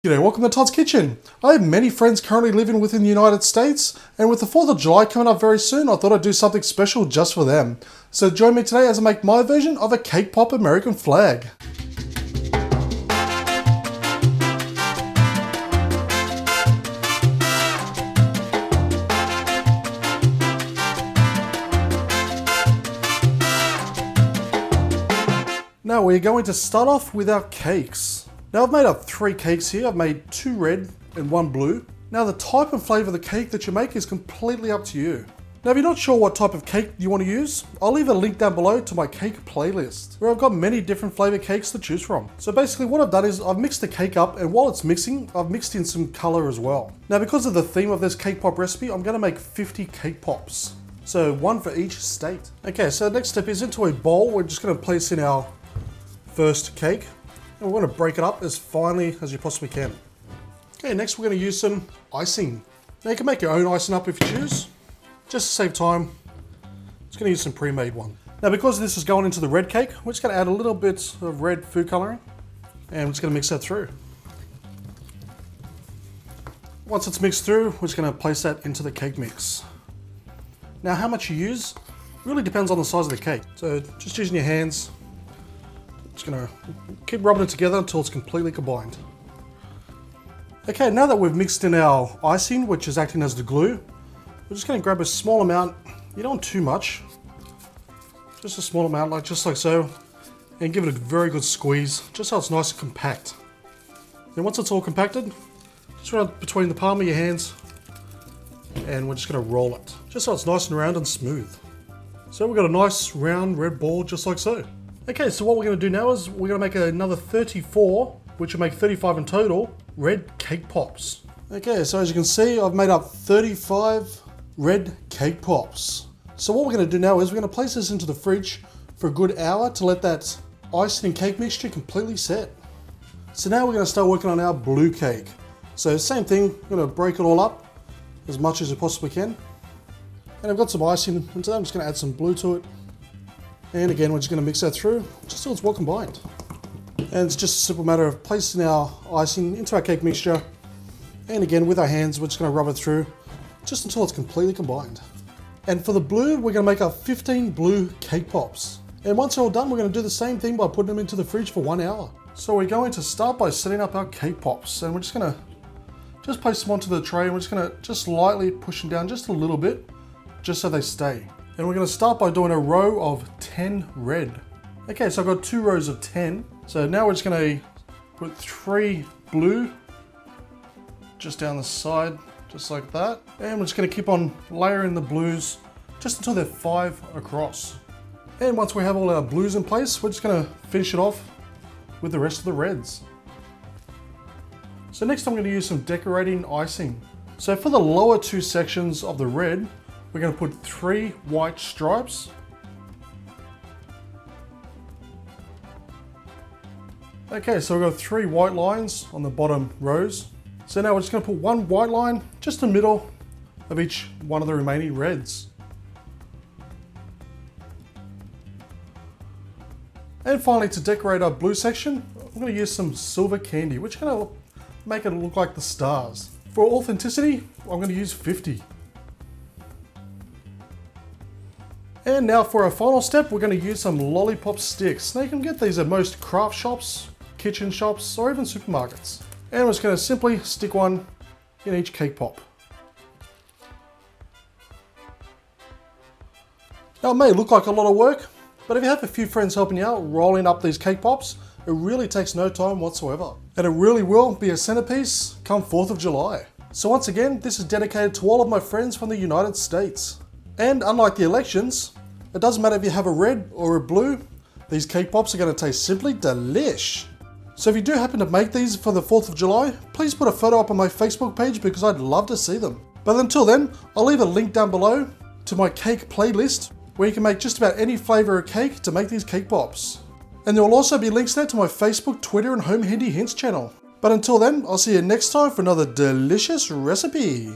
G'day, welcome to Todd's Kitchen. I have many friends currently living within the United States, and with the 4th of July coming up very soon, I thought I'd do something special just for them. So join me today as I make my version of a cake pop American flag. Now we're going to start off with our cakes. Now I've made up 3 cakes here. I've made 2 red and 1 blue. Now the type and flavour of the cake that you make is completely up to you. Now if you're not sure what type of cake you want to use, I'll leave a link down below to my cake playlist, where I've got many different flavour cakes to choose from. So basically what I've done is I've mixed the cake up, and while it's mixing, I've mixed in some colour as well. Now because of the theme of this cake pop recipe, I'm going to make 50 cake pops. So 1 for each state. Okay, so the next step is into a bowl. We're just going to place in our first cake. And we're going to break it up as finely as you possibly can. Okay, next we're going to use some icing. Now you can make your own icing up if you choose. Just to save time, just going to use some pre-made one. Now because this is going into the red cake, we're just going to add a little bit of red food coloring. And we're just going to mix that through. Once it's mixed through, we're just going to place that into the cake mix. Now how much you use really depends on the size of the cake. So just using your hands, just gonna keep rubbing it together until it's completely combined. Okay, now that we've mixed in our icing, which is acting as the glue, we're just gonna grab a small amount. You don't want too much, just a small amount, just like so, and give it a very good squeeze, just so it's nice and compact. Then once it's all compacted, just run it between the palm of your hands, and we're just gonna roll it, just so it's nice and round and smooth. So we've got a nice round red ball, just like so. Okay, so what we're going to do now is we're going to make another 34, which will make 35 in total, red cake pops. Okay, so as you can see, I've made up 35 red cake pops. So what we're going to do now is we're going to place this into the fridge for a good hour to let that icing and cake mixture completely set. So now we're going to start working on our blue cake. So same thing, we're going to break it all up as much as you possibly can. And I've got some icing, and so I'm just going to add some blue to it. And again, we're just going to mix that through, just so it's well combined. And it's just a simple matter of placing our icing into our cake mixture. And again, with our hands, we're just going to rub it through, just until it's completely combined. And for the blue, we're going to make up 15 blue cake pops. And once they're all done, we're going to do the same thing by putting them into the fridge for 1 hour. So we're going to start by setting up our cake pops. And we're just going to place them onto the tray, and we're just going to lightly push them down just a little bit, just so they stay. And we're going to start by doing a row of 10 red. Okay, so I've got 2 rows of 10. So now we're just going to put 3 blue just down the side, just like that. And we're just going to keep on layering the blues just until they're 5 across. And once we have all our blues in place, we're just going to finish it off with the rest of the reds. So next I'm going to use some decorating icing. So for the lower 2 sections of the red, we're going to put 3 white stripes. Okay, so we've got 3 white lines on the bottom rows. So now we're just going to put 1 white line just in the middle of each one of the remaining reds. And finally, to decorate our blue section, I'm going to use some silver candy, which is going to make it look like the stars. For authenticity, I'm going to use 50. And now for our final step, we're going to use some lollipop sticks. Now you can get these at most craft shops, kitchen shops, or even supermarkets. And we're just going to simply stick one in each cake pop. Now it may look like a lot of work, but if you have a few friends helping you out rolling up these cake pops, it really takes no time whatsoever. And it really will be a centerpiece come 4th of July. So once again, this is dedicated to all of my friends from the United States. And unlike the elections, it doesn't matter if you have a red or a blue, these cake pops are going to taste simply delish. So if you do happen to make these for the 4th of July, please put a photo up on my Facebook page because I'd love to see them. But until then, I'll leave a link down below to my cake playlist where you can make just about any flavour of cake to make these cake pops. And there will also be links there to my Facebook, Twitter and Home Handy Hints channel. But until then, I'll see you next time for another delicious recipe.